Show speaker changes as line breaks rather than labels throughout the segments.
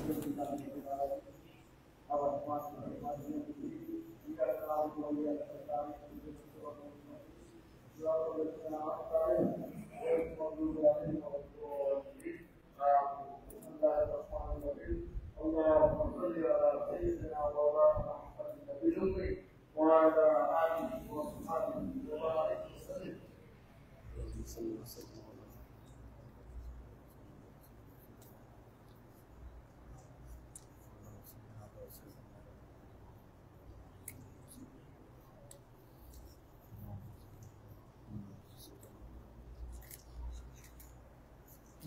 اللهم صل على سيدنا ومولانا محمد النبي وعلى آله وصحبه وبارك وسلم.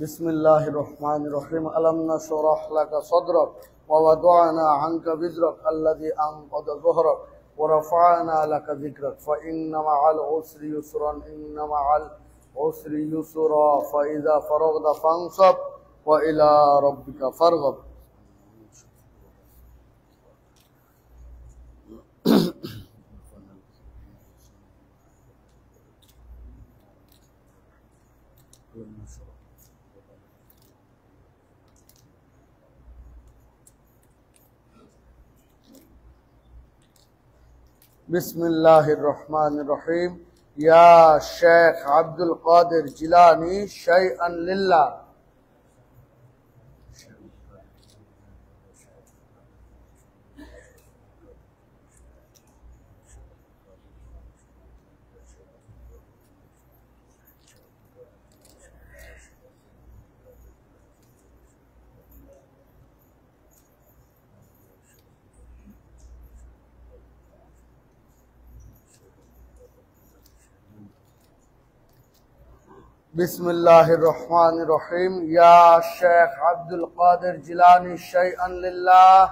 بسم الله الرحمن الرحيم. ألم نشرح لك صدرك ووضعنا عنك وزرك الذي أنقض ظهرك ورفعنا لك ذكرك فإن مع العسر يسرا إن مع العسر يسرا فإذا فرغت فانصب وإلى ربك فارغب. بسم الله الرحمن الرحيم. يا شيخ عبد القادر جيلاني شيئا لله. بسم الله الرحمن الرحيم. يا شيخ عبد القادر جيلاني شيئا لله.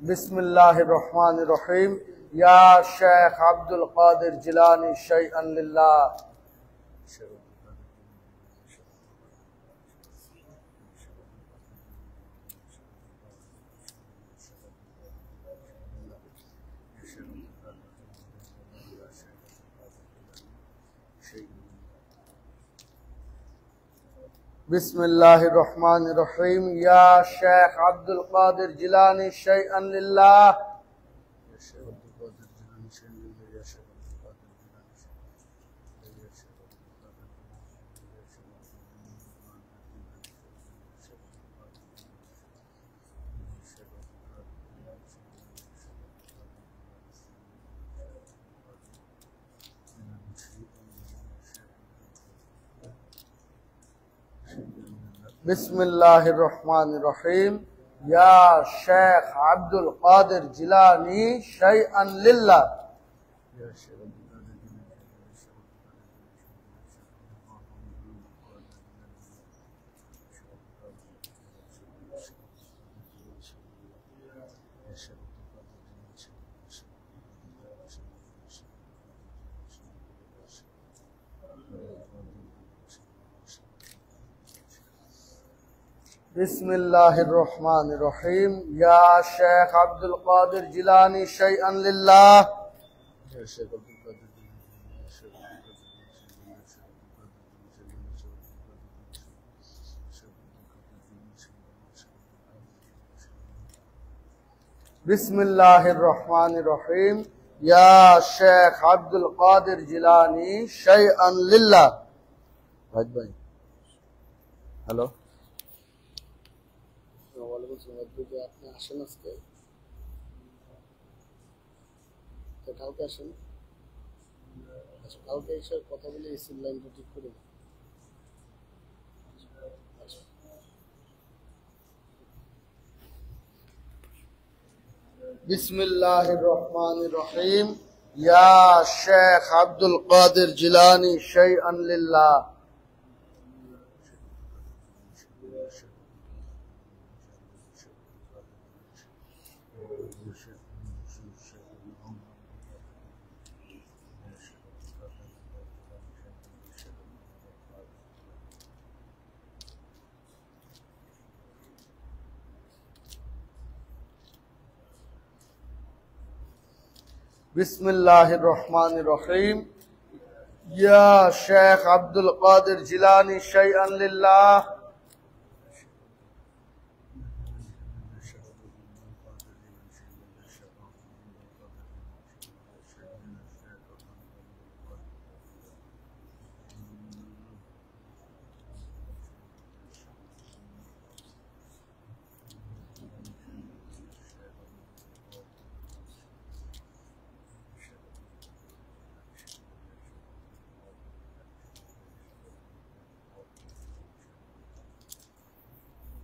بسم الله الرحمن الرحيم. يا شيخ عبد القادر جيلاني شيئا لله. بسم الله الرحمن الرحيم. يا شيخ عبد القادر جيلاني شيئا لله. بسم الله الرحمن الرحيم. يا شيخ عبد القادر جيلاني شيئا لله. بسم الله الرحمن الرحيم. يا شيخ عبد القادر جيلاني شيئا لله. بسم الله الرحمن الرحيم. يا شيخ عبد القادر جيلاني شيئا لله. راج भाई हेलो আপনি আসেন আজকে তো কালকে আসেন আচ্ছা কালকে এসে কথা বলে এসির লাইনটা ঠিক করে بسم الله الرحمن الرحيم. يا شيخ عبد القادر جيلاني شيئا لله. बिस्मिल्लाहिर्रहमानिर्रहीम। या शेख अब्दुल कादिर जिलानी शैअन लिल्लाह।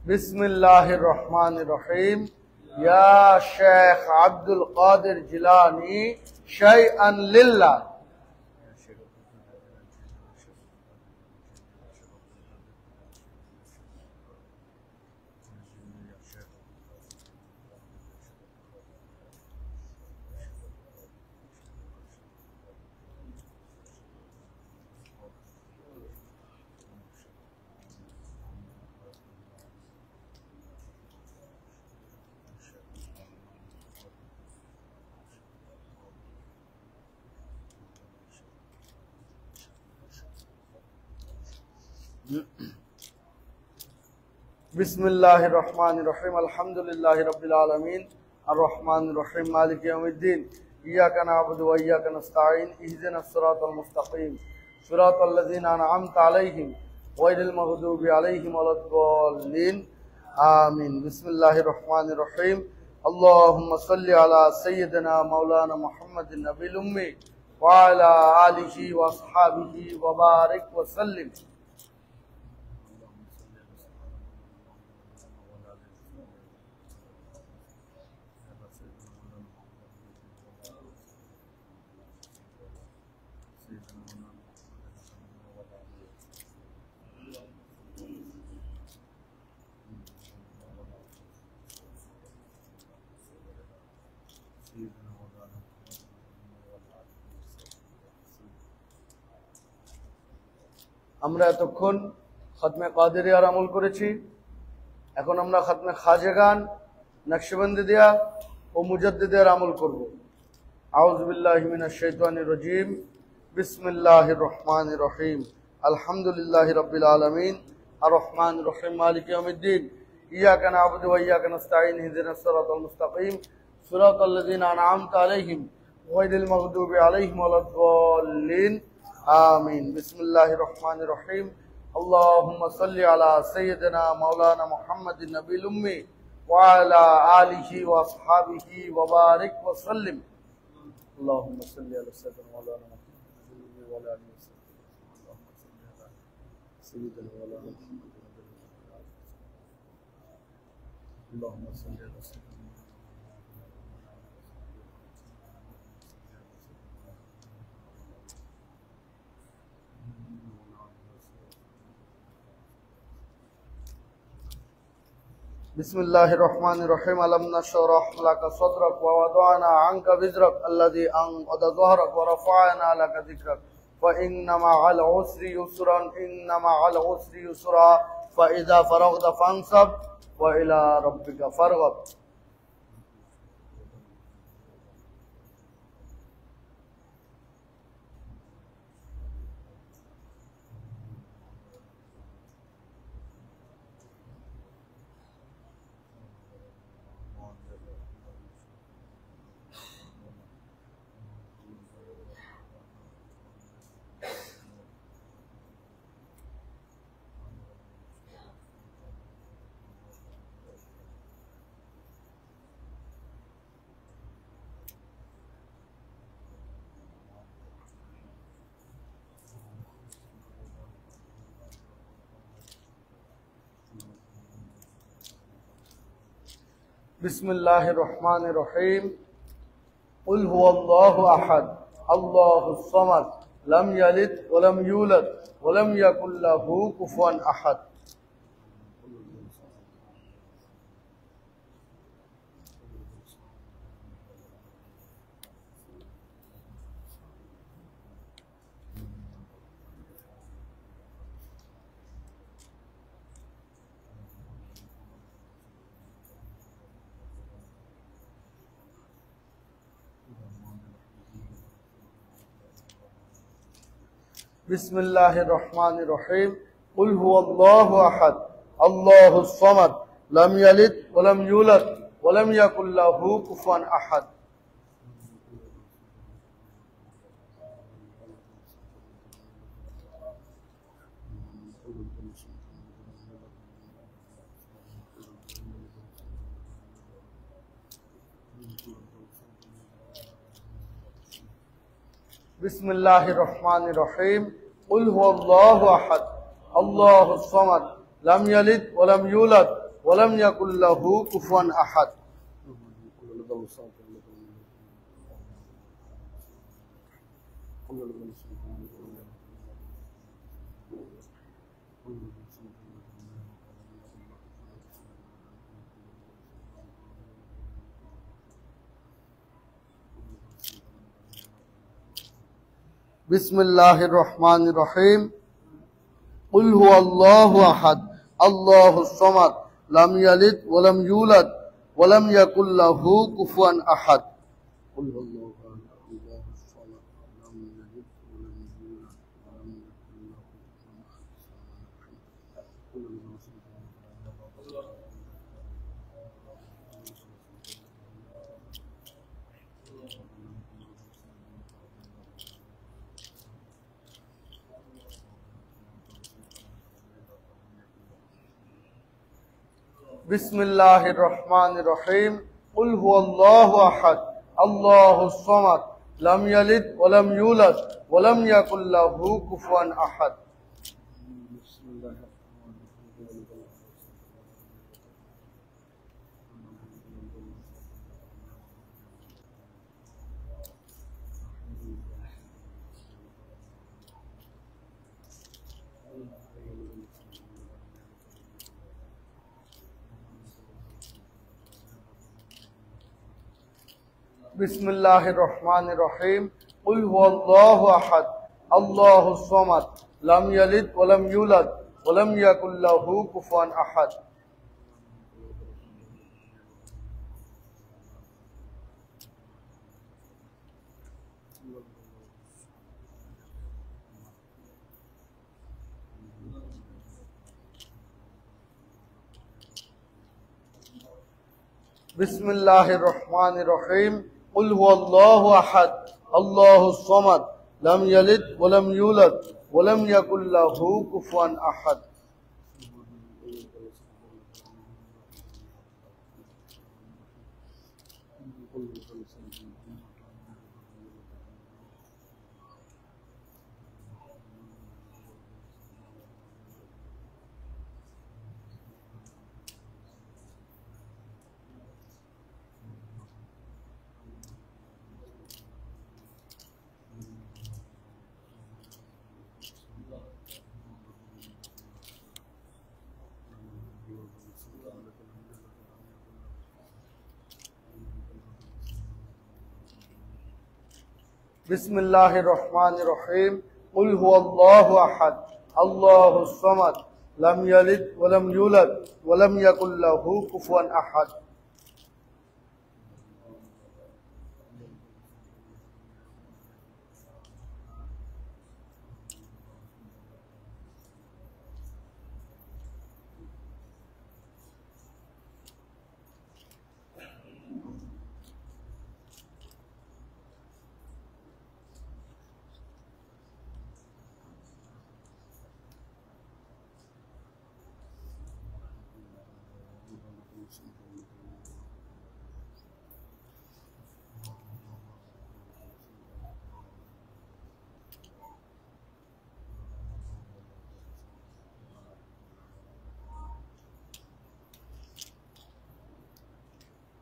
बिस्मिल्लाहिर्रहमानिर्रहीम। या शेख अब्दुल कादिर जिलानी शैअन लिल्लाह। बिस्मिल्लाहिर्रहमानिर्रहीम। अल्हम्दुलिल्लाहि रब्बिल आलमीन अर्रहमानिर्रहीम मालिकि यौमिद्दीन। इय्याका नअबुदु व इय्याका नस्तईन इहदिनस सिरातल मुस्तकीम सिरातल लज़ीना अनअमता अलैहिम गैरिल मग़दूबि अलैहिम वलद्दॉल्लीन आमीन। बिस्मिल्लाहिर्रहमानिर्रहीम। अल्लाहुम्मा सल्लि अला सय्यिदिना मौलाना मुहम्मदिन नबिल उम्मी व अला आलिहि व अस्हाबिहि व बारिक व सल्लिम। আমরা এতক্ষণ খতমে কাদেরিয়ার আমল করেছি। এখন আমরা খতমে খাজেগান, নকশবন্দিয়া ও মুজাদ্দিদের আমল করব। আউযু বিল্লাহি মিনাশ শাইতানির রাজীম। বিসমিল্লাহির রহমানির রহিম। আলহামদুলিল্লাহি রাব্বিল আলামিন আর রহমানির রহিম মালিকি ইয়াউমিদ্দিন। ইয়্যাকা না'বুদু ওয়া ইয়্যাকা নাস্তাঈন ইহদিনাস সিরাতাল মুস্তাকিম সিরাতাল লাযীনা আন'আমতা আলাইহিম গায়রিল মাগদুবি আলাইহিম ওয়ালাদ-দাল্লিন आमीन। बिस्मिल्लाहिर्रहमानिर्रहीम। अल्लाहुम्मा सल्लि अला सय्यिदिना मौलाना मुहम्मदिन नबिल उम्मी व अला आलिहि व अस्हाबिहि व बारिक व सल्लिम। अल्लाहुम्मा सल्लि अला सय्यिदिना मौलाना मुहम्मदिन व अला आलिहि व सय्यिदिना मौलाना मुहम्मदिन अल्लाहुम्मा सल्लि अला सय्यिदिना बिस्मिल्लाहिर्रहमानिर्रहीम। अलम नशरह लक सदरक व वदअना अन्का विज़रक अल्लज़ी अनक़द ज़हरक व रफ़अना लक ज़िक्रक फ़इन्ना मअल उसरि युस्रन इन्ना मअल उसरि युस्रा फ़इज़ा फ़रग़त फ़ंसब व इला रब्बिका फ़रग़ब। बिस्मिल्लाहिर्रहमानिर्रहीम। कुल हुवल्लाहु अहद अल्लाहुस समद लम यलिद व लम यूलद व लम यकुल लहू कुफुवन अहद। बिस्मिल्लाहिर रहमानिर रहीम कुल हुवल्लाहु अहद अल्लाहुस समद लम यलिद वलम यूलद वलम यकुल लहू कुफुवन अहद। बिस्मिल्लाहिर रहमानिर रहीम कुल हुवल्लाहु अहद अल्लाहुस समद लम यलिद वलम यूलद वलम यकुल लहू कुफुवन अहद। बिस्मिल्लाहिर रहमानिर रहीम कुल हुवल्लाहु अहद अल्लाहुस समद लम यलिद वलम यूलद वलम यकुल लहू कुफुवन अहद। बिस्मिल्लाहिर रहमानिर रहीम कुल हुवल्लाहु अहद अल्लाहुस समद लम यलिद वलम यूलद वलम यकुल लहू कुफुवन अहद। बिस्मिल्लाहिर रहमानिर रहीम कुल हुवल्लाहु अहद अल्लाहुस समद लम यलिद वलम यूलद वलम यकुल लहू कुफुवन अहद। बिस्मिल्लाहिर रहमानिर रहीम कुल हुवल्लाहु अहद अल्लाहुस समद लम यलिद वलम यूलद वलम यकुल लहू कुफुवन अहद। बिस्मिल्लाहिर रहमानिर रहीम कुल हुवल्लाहु अहद अल्लाहुस समद लम यलिद वलम यूलद वलम यकुल लहू कुफुवन अहद।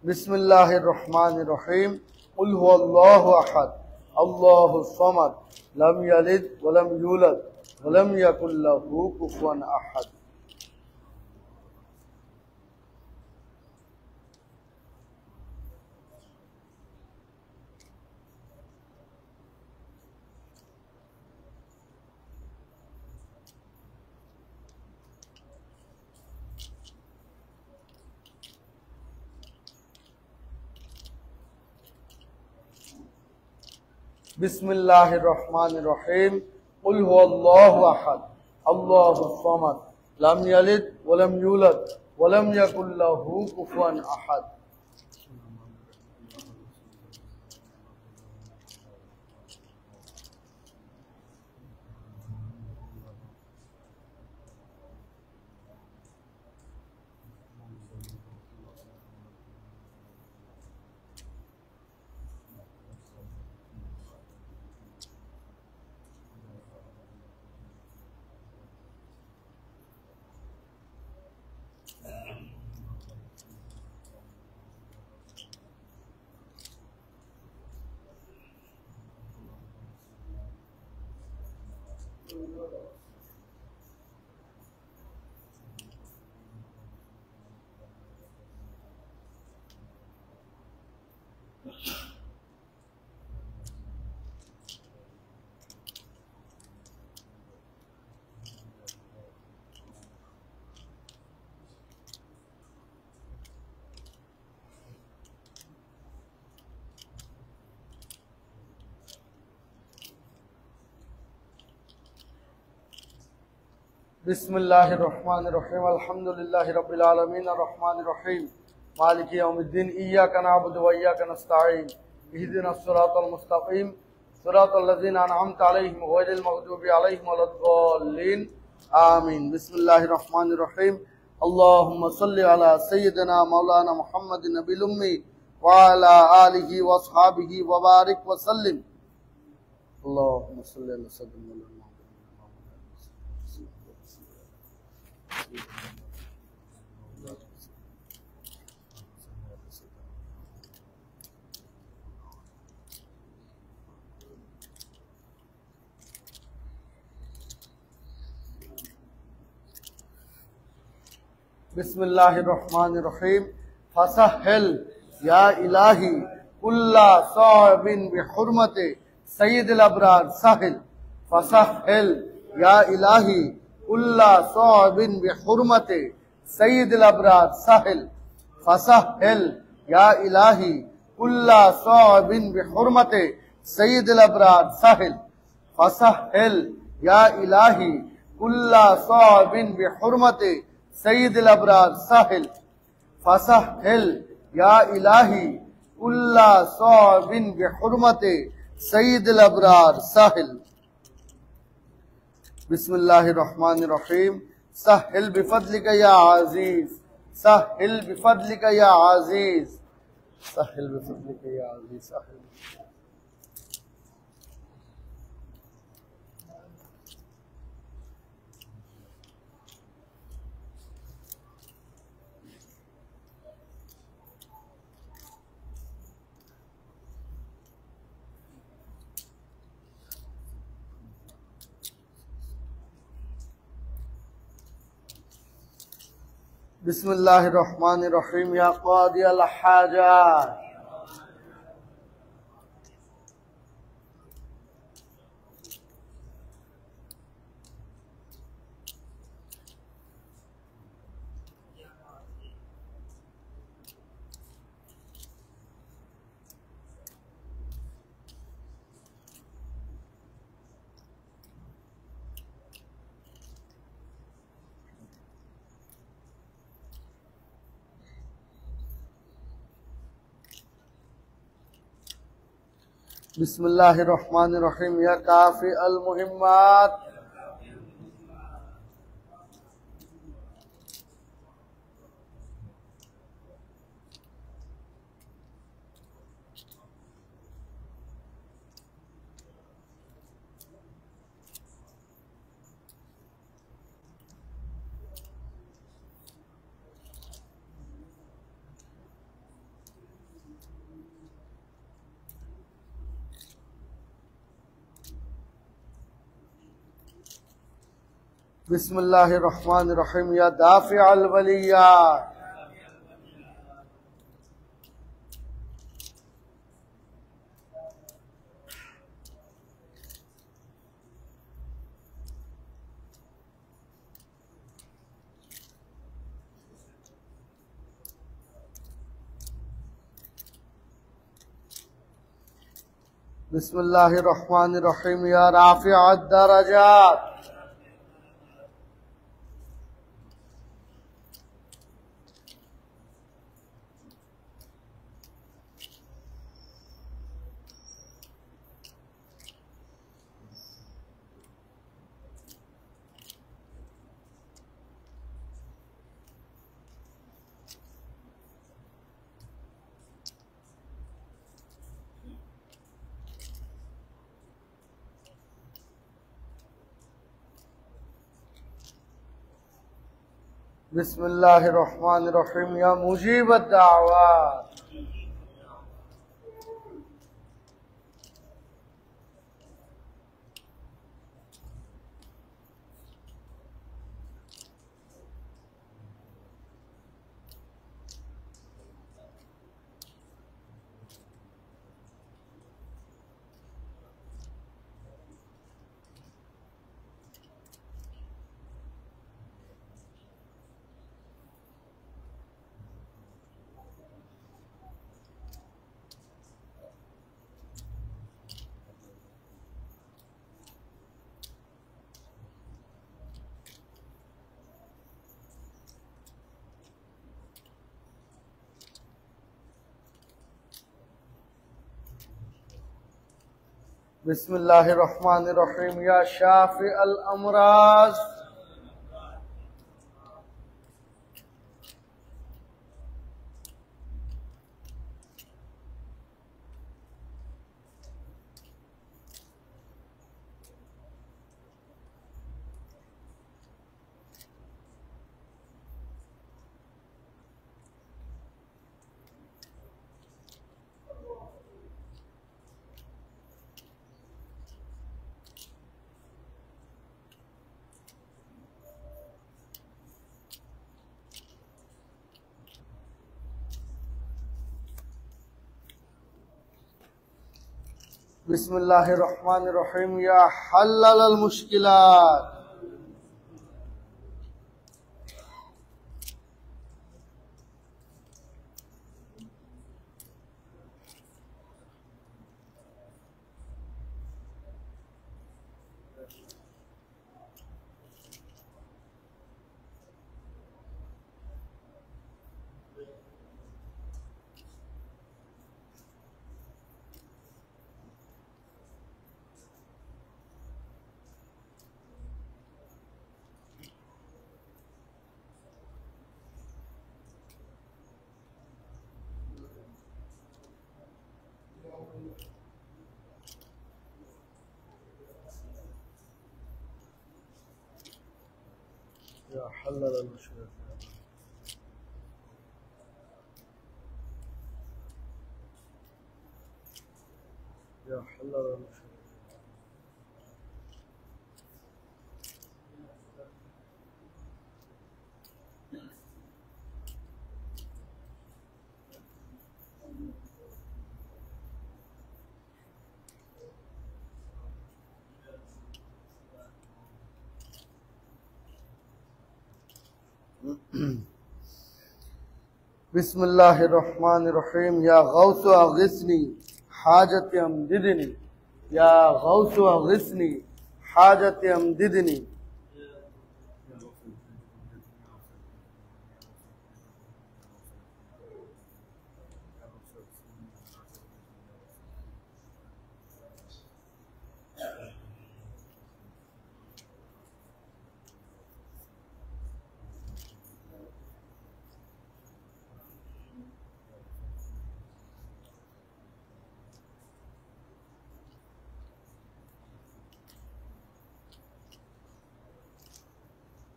बिस्मिल्लाहिर रहमानिर रहीम कुल हुवल्लाहु अहद अल्लाहुस समद लम यलिद वलम यूलद वलम यकुल लहू कुफुवन अहद। बिस्मिल्लाहिर रहमानिर रहीम قل هو الله أحد الله الصمد لم يلد ولم يولد ولم يكن له كفوا أحد. بسم الله الرحمن الرحيم الحمد لله رب العالمين الرحمن الرحيم مالك يوم الدين إياك نعبد وإياك نستعين اهدنا الصراط المستقيم صراط الذين أنعمت عليهم غير المغضوب عليهم ولا الضالين آمين. بسم الله الرحمن الرحيم اللهم صل على سيدنا مولانا محمد النبي الأمي وعلى آله وأصحابه وبارك وسلم. اللهم صل على سيدنا مولانا بسم الله الرحمن الرحيم فسهل يا إلهي كل صعب بحرمة سيد الأبرار سهل فسهل يا إلهي كل صعب بحرمة سيد الأبرار سهل فسهل يا إلهي كل صعب بحرمة سيد الأبرار سهل فسهل يا إلهي كل صعب بحرمة سيد الأبرار سهل فسهل يا إلهي كل صعب بحرمة سيد الأبرار سهل. بسم الله الرحمن الرحيم سهل بفضلك يا عزيز سهل بفضلك يا عزيز سهل بفضلك يا عزيز سهل. بسم الله الرحمن الرحيم يا قاضي الحاجات بسم الله الرحمن الرحيم يا كافي المهمات بسم الله الرحمن الرحيم يا دافع البليات बिस्मिल्लाहिर्रहमानिर्रहीम या राफ़िअद दरजात। बिस्मिल्लाहिर्रहमानिर्रहीम या मुजीबद दाअवात। बिस्मिल्लाहिर्रहमानिर्रहीम या शाफिअल अमराज। बिस्मिल्लाहिर्रहमानिर्रहीम या हल्लल मुश्किलात। या हल्लल मुश्किलात। या हल्लल मुश्किलात। बिस्मिल्लाहिर्रहमानिर्रहीम या गौस अग़िस्नी हाजत अमदिदनी। या गौस अग़िस्नी हाजत अमदिदनी।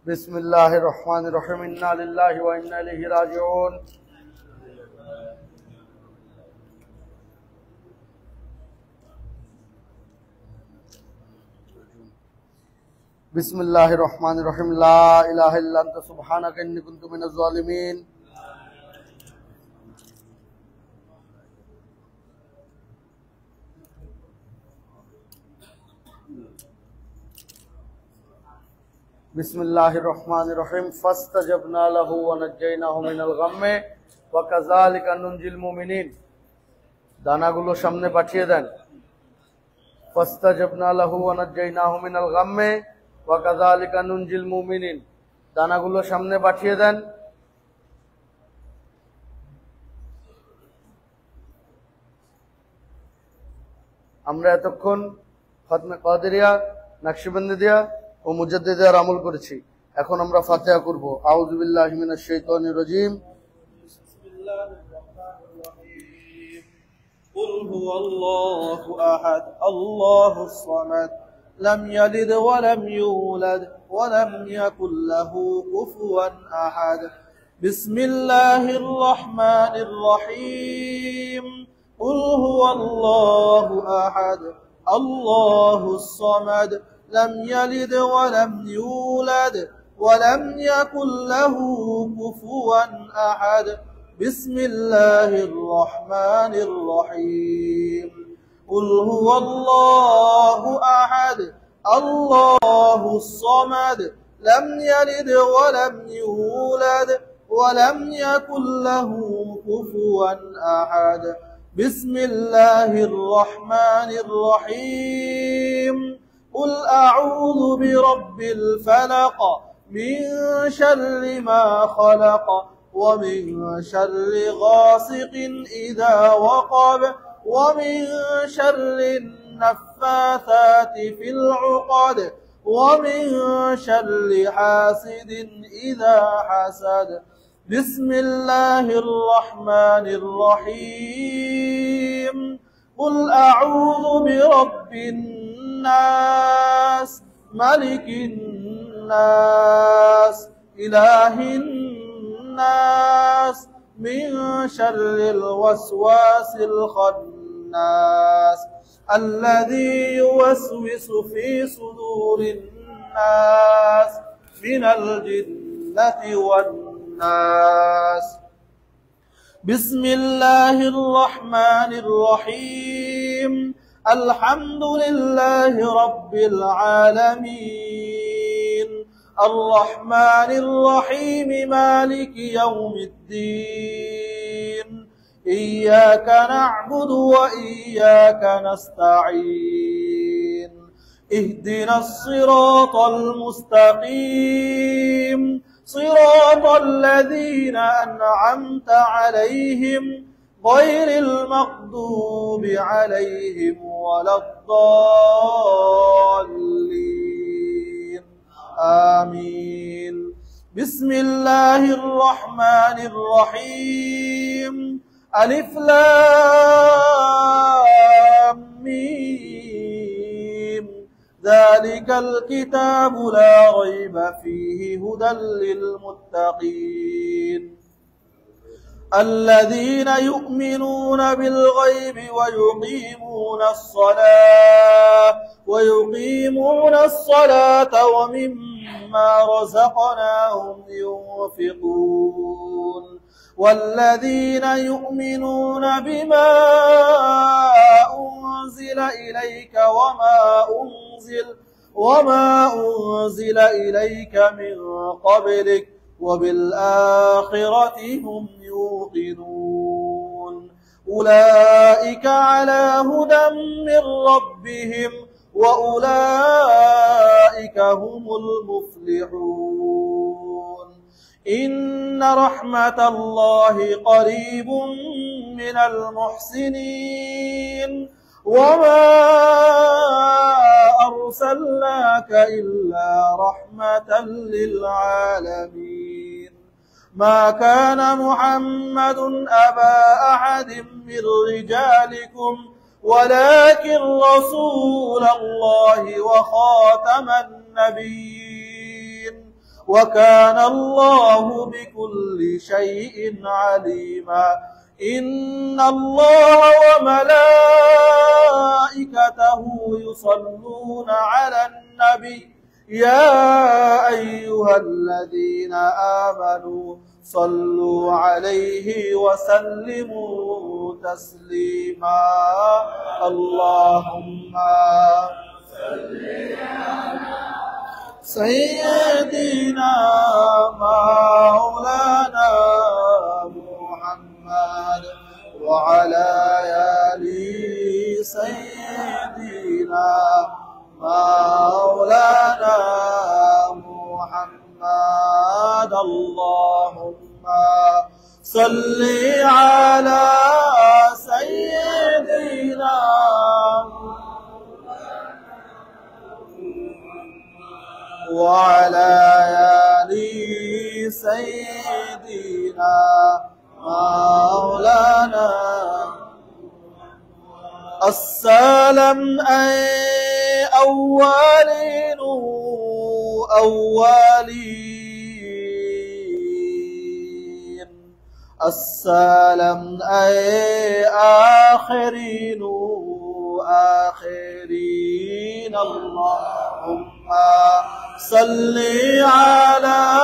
बिस्मिल्लाहिर्रहमानिर्रहीम इन्ना लिल्लाहि व इन्ना इलैहि राजिऊन। बिस्मिल्लाहिर्रहमानिर्रहीम ला इलाहा इल्ला अंता सुब्हानका इन्नी कुन्तु मिनज़ ज़ालिमीन। बिस्मिल्लाहिर्रहमानिर्रहीम फस्तजबना लहु व नज्जैनाहु मिनल गम्मे व कज़ालिका नुनजिल मुमिनीन। दानागुलो सामने पाठिए दें। فاستجبنا له ونجيناه من الغم وكذلك ننجي المؤمنين দানাগুলো সামনে পাঠিয়ে দেন আমরা এতক্ষণ খতমে কাদেরিয়া নকশবন্দিয়া ও মুজাদ্দিদিয়ার আমল করেছি এখন আমরা ফাতিহা করব আউযু বিল্লাহি মিনাশ শাইতানির রাজীম বিসমিল্লাহির রহমানির রহিম কুল হুয়াল্লাহু আহাদ আল্লাহুস সামাদ লাম ইয়ালিদ ওয়া লাম ইউলাদ ওয়া লাম ইয়াকুল লাহু কুফুয়ান আহাদ বিসমিল্লাহির রহমানির রহিম কুল হুয়াল্লাহু আহাদ আল্লাহুস সামাদ لم يلد ولم يولد ولم يكن له كفوا أحد بسم الله الرحمن الرحيم قل هو الله أحد الله الصمد لم يلد ولم يولد ولم يكن له كفوا أحد بسم الله الرحمن الرحيم قل أعوذ برب الفلق من شر ما خلق ومن شر غاسق إذا وقب ومن شر النفاثات في العقد ومن شر حاسد إذا حسد بسم الله الرحمن الرحيم قل أعوذ برب الناس ملك الناس إله الناس من شر الوسواس الخناس الذي يوسوس في صدور الناس من الجنة والناس بسم الله الرحمن الرحيم الحمد لله رب العالمين الرحمن الرحيم مالك يوم الدين إياك نعبد وإياك نستعين اهدنا الصراط المستقيم صراط الذين أنعمت عليهم غير المغضوب عليهم ولا الضالين آمين بسم الله الرحمن الرحيم ألف لام ميم ذلك الكتاب لا ريب فيه هدى للمتقين الذين يؤمنون بالغيب ويقيمون الصلاة ومما رزقناهم ينفقون والذين يؤمنون بما أنزل إليك وما أنزل إليك من قبلك وبالآخرة هم يوقنون أولئك على هدى من ربهم وأولئك هم المفلحون إن رحمة الله قريب من المحسنين وما أرسلناك إلا رحمة للعالمين ما كان محمد أبا أحد من رجالكم ولكن رسول الله وخاتم النبيين وكان الله بكل شيء عليما إن الله وملائكته يصلون على النبي يا أيها الذين آمنوا صلوا عليه وسلموا تسليما اللهم صل على سيدنا مولانا محمد وعلى آل سيدنا
محمد اللهم صل على سيدنا وعلى آل سيدنا مولانا السلام أي أولين أولين السلام أي آخرين آخرين اللهم صل على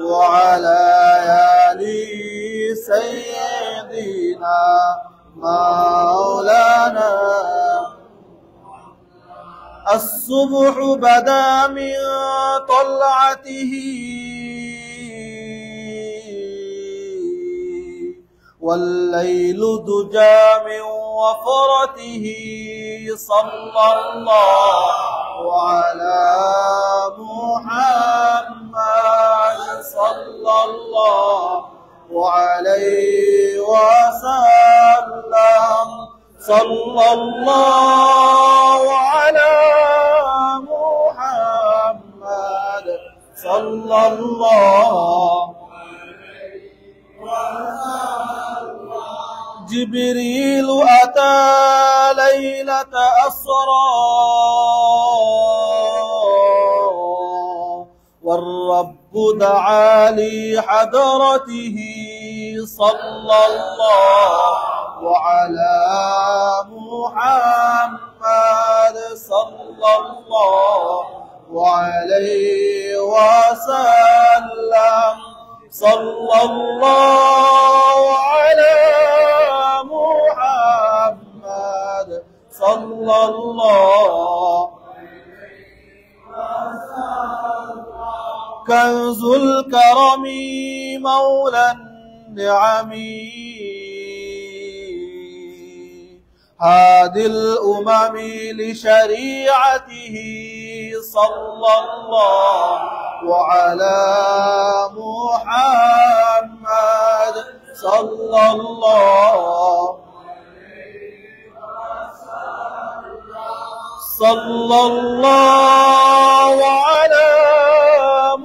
وعلى آل سيدنا مولانا الصبح بدا من طلعته والليل دجى من وفرته صلى الله على محمد صلى الله عليه وسلم صلى الله على محمد صلى الله جبريل أتى ليلة أسرى والرب دعا لحضرته صلى الله على محمد صلى الله عليه وسلم صلى الله على محمد صلى الله كنز الكرم مولى النعم هادي الأمم لشريعته صلى الله على محمد صلى الله صلى الله على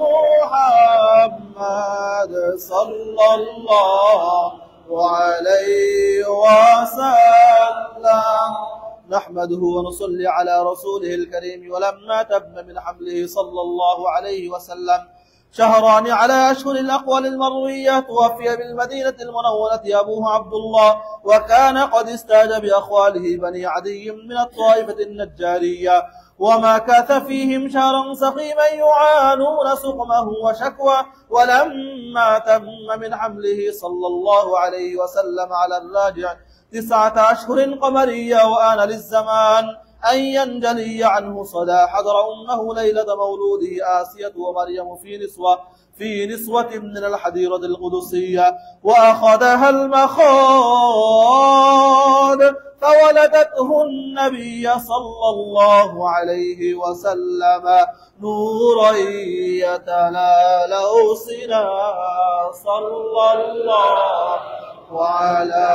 محمد صلى الله عليه وسلم نحمده ونصلي على رسوله الكريم ولما تم من حمله صلى الله عليه وسلم شهران على أشهر الأقوال المروية توفي بالمدينة المنورة أبوه عبد الله وكان قد استاج بأخواله بني عدي من الطائفة النجارية ومكث فيهم شهرا سقيما يعانون سقمه وشكوى ولما تم من حمله صلى الله عليه وسلم على الراجع 9 أشهر قمرية وآن للزمان أن ينجلي عنه صدى حضر أمه ليلة مولوده آسية ومريم في نسوة من الحديرة القدسية وأخذها المخاض فولدته النبي صلى الله عليه وسلم نورا يتلالأ سنا صلى الله وعلى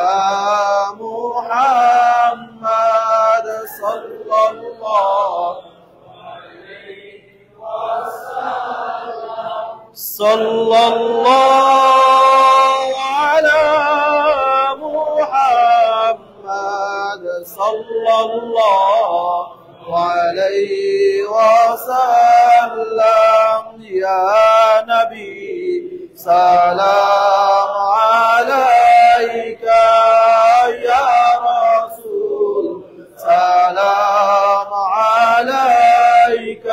محمد صلى الله عليه وسلم صلى الله على محمد صلى الله عليه وسلم يا نبي سلام عليك يا رسول سلام عليك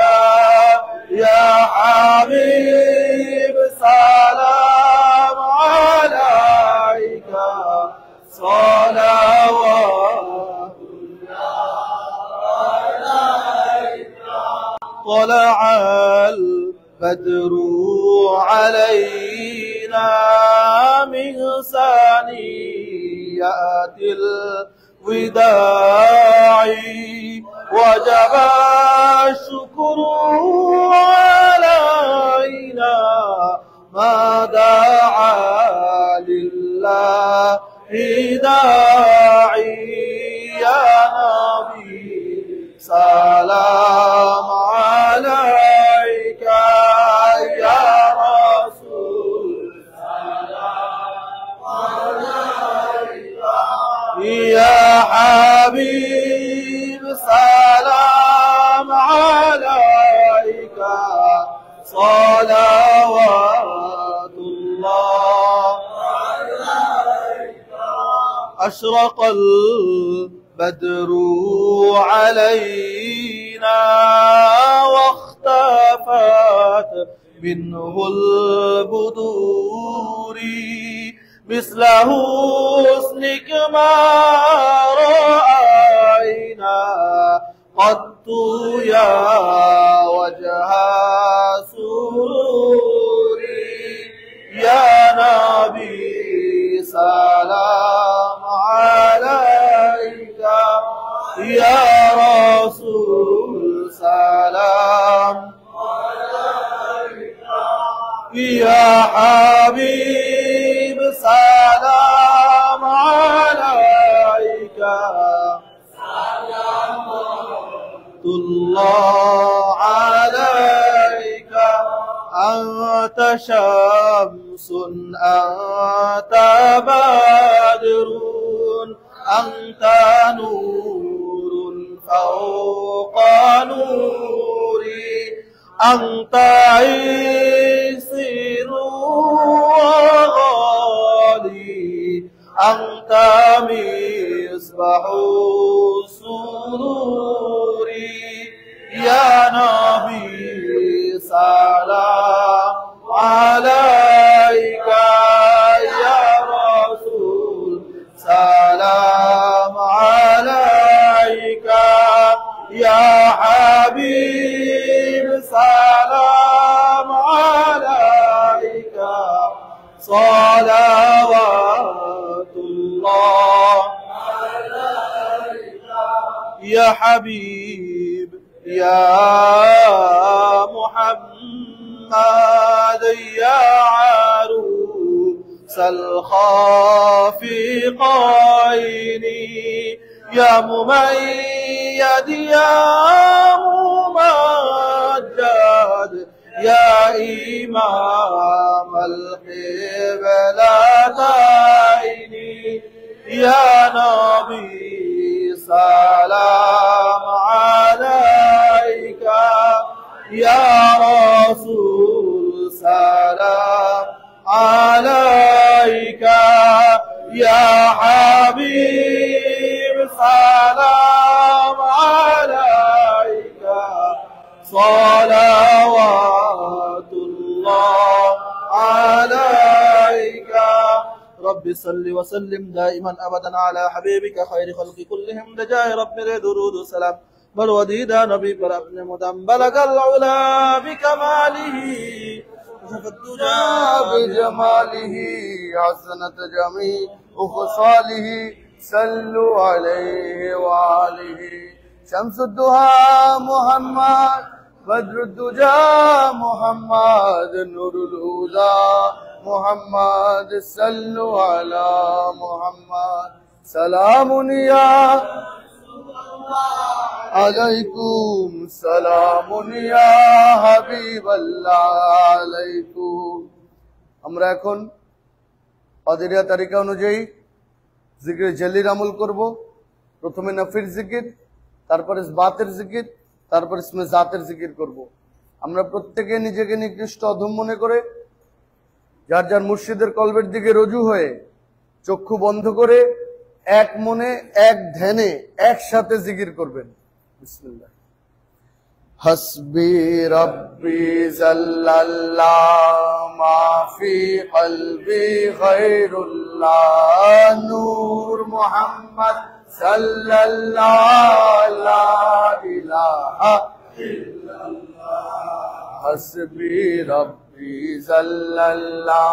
يا حبيب سلام عليك صلوات عليك طلع البدر علينا من ثنيات وداعي وجب الشكر علينا ما دعا لله داعي يا نبي سلام عليك يا رسول سلام عليك يا حبيب سلام عليك صلوات الله عليك أشرق البدر علينا واختفت منه البدور مثل حسنك ما رأينا قط يا وجه سروري يا نبي سلام عليك يا رسول سلام عليك يا حبيب سلام عليك سلام الله عليك أنت شمس أنت بدر أنت نور فوق نوري أنت عيسر وغالي أنت مصباح سروري يا نبي سلام عليك يا رسول سلام عليك يا حبيب سلام عليك صلوات الله عليك يا حبيب يا محمد يا عروس الخافقين يا مميد يا ممجد يا إمام القبلتين يا نبي سلام عليك يا رسول سلام عليك يا حبيب سلام عليك صلوات الله عليك رب صل وسلم دائما أبدا على حبيبك خير خلق كلهم رجاء رب درود السلام بل وديدا نبي پر اپنے مدام بلغ العلا بكماله كشف الدجى
بجماله حسنت جميع خصاله صلوا عليه وآله شمس الضحى محمد بدر الدجى محمد نور الهدى محمد صلوا على محمد سلام يا عليكم سلام يا حبيب الله عليكم আমরা এখন কাদেরিয়া তরিকা অনুযায়ী জিকির জলির আমল করব প্রথমে নফির জিকির তারপর ইসবাতের জিকির তারপর ইসমে জাতের জিকির করব আমরা প্রত্যেককে নিজেকে নিকৃষ্ট অধম মনে করে যার যার মুর্শিদের কলবের দিকে রুজু হয়ে চক্ষু বন্ধ করে এক মনে এক ধ্যানে একসাথে জিকির করবেন বিসমিল্লাহ হাসবি রব্বি জাল্লাল্লাহ মা ফি কলবি খায়রুল্লাহ নূর মুহাম্মদ সাল্লাল্লাহু লা ইলাহা ইল্লাল্লাহ হাসবি রব্বি জাল্লাল্লাহ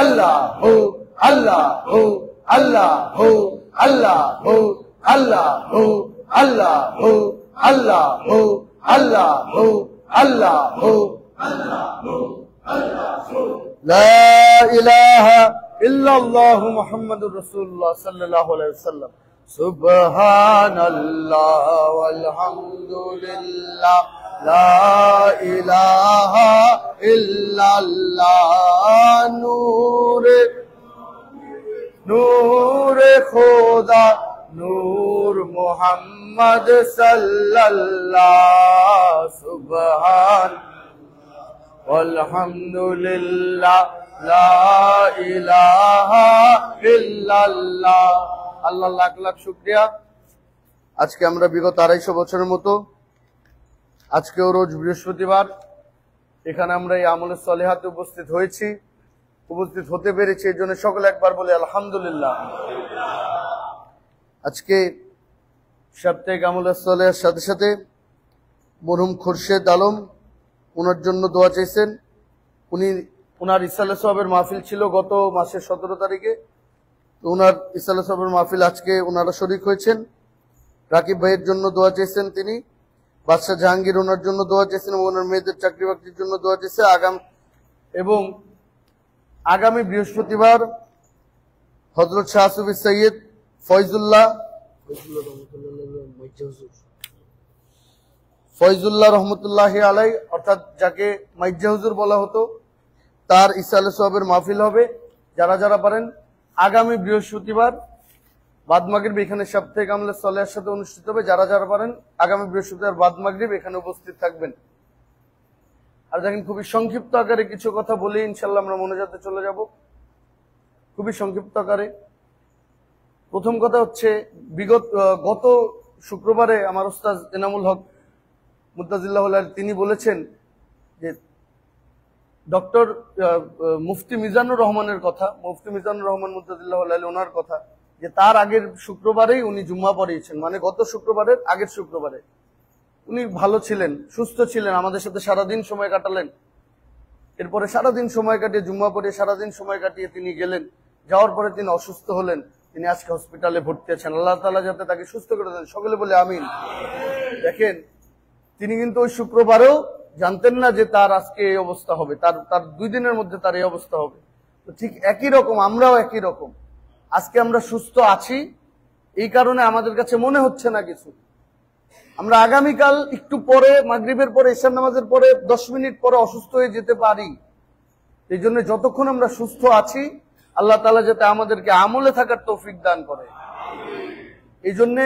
আল্লাহু আল্লাহু আল্লাহু আল্লাহু আল্লাহু আল্লাহু আল্লাহু আল্লাহু আল্লাহু লা ইলাহা ইল্লাল্লাহু মুহাম্মাদুর রাসূলুল্লাহ সাল্লাল্লাহু আলাইহি ওয়াসাল্লাম সুবহানাল্লাহ ওয়ালহামদুলিল্লাহ লা ইলাহা ইল্লাল্লাহ নূরে খোদা নূর মুহাম্মদ সাল্লাল্লাহ সুবহান আলহামদুলিল্লাহ লা ইলাহা ইল্লাল্লাহ। আল্লাহ লাখ লাখ শুকরিয়া। আজকে আমরা বিগত 250 বছরের মতো আজকেও রোজ বৃহস্পতিবার এখানে আমরা এই আমলে সলিহাতে উপস্থিত হয়েছি, উপস্থিত হতে পেরেছি, এই জন্য সকলে একবার বলে আলহামদুলিল্লাহ। আজকে সাপ্তাহিক আমলে সলিহার সাথে সাথে মরহুম খুরশেদ আলম ওনার জন্য দোয়া চাইছেন। ওনার ইসালে সাহেবের মাহফিল ছিল গত মাসের 17 তারিখে, তো ওনার ইসালে সাহেবের মাহফিল আজকে ওনারা শরীক হয়েছেন। রাকিব ভাইয়ের জন্য দোয়া চাইছেন তিনি, বাদশাহ জাহাঙ্গীর ওনার জন্য দোয়া চেয়েছেন, ওনার মেয়েদের চাকরি বাকরির জন্য দোয়া চেয়েছে। আগামী বৃহস্পতিবার হযরত শাহ সুফি সৈয়দ ফয়জুল্লাহ রহমতুল্লাহি আলাই, অর্থাৎ যাকে মাইজ্জা হুজুর বলা হতো, তার ইসালে সাহেবের মাহফিল হবে। যারা যারা পারেন আগামী বৃহস্পতিবার বাদ মাগরিব এখানে সাপ্তাহিক আমলে সলিহার সাথে অনুষ্ঠিত হবে। যারা যারা পারেন আগামী বৃহস্পতিবার বাদ মাগরিব এখানে উপস্থিত থাকবেন। আর দেখেন খুবই সংক্ষিপ্ত আকারে কিছু কথা বলে ইনশাল্লাহ আমরা মোনাজাতে চলে যাব। খুবই সংক্ষিপ্ত আকারে প্রথম কথা হচ্ছে, গত শুক্রবারে আমার উস্তাদ এনামুল হক মুত্তাজিল্লাহ তিনি বলেছেন যে ডক্টর মুফতি মিজানুর রহমানের কথা, মুফতি মিজানুর রহমান মুত্তাজিল্লাহ ওনার কথা, যে তার আগের শুক্রবারেই উনি জুম্মা পড়িয়েছেন, মানে গত শুক্রবারের আগের শুক্রবারে। উনি ভালো ছিলেন, সুস্থ ছিলেন, আমাদের সাথে সারাদিন সময় কাটালেন। এরপরে সারাদিন সময় কাটিয়ে জুম্মা পড়িয়ে সারাদিন সময় কাটিয়ে তিনি গেলেন। যাওয়ার পরে তিনি অসুস্থ হলেন, তিনি আজকে হসপিটালে ভর্তি আছেন। আল্লাহ তাআলা যাতে তাকে সুস্থ করে দেন, সকলে বলে আমিন। দেখেন তিনি কিন্তু ওই শুক্রবারেও জানতেন না যে তার আজকে এই অবস্থা হবে, তার 2 দিনের মধ্যে তার এই অবস্থা হবে। তো ঠিক একই রকম আমরাও একই রকম আজকে আমরা সুস্থ আছি, এই কারণে আমাদের কাছে মনে হচ্ছে না কিছু। আমরা আগামীকাল একটু পরে মাগরিবের পরে ইশার নামাজের পরে 10 মিনিট পরে অসুস্থ হয়ে যেতে পারি। এই জন্য যতক্ষণ আমরা সুস্থ আছি আল্লাহ তাআলা যাতে আমাদেরকে আমলে থাকার তৌফিক দান করে। এই জন্য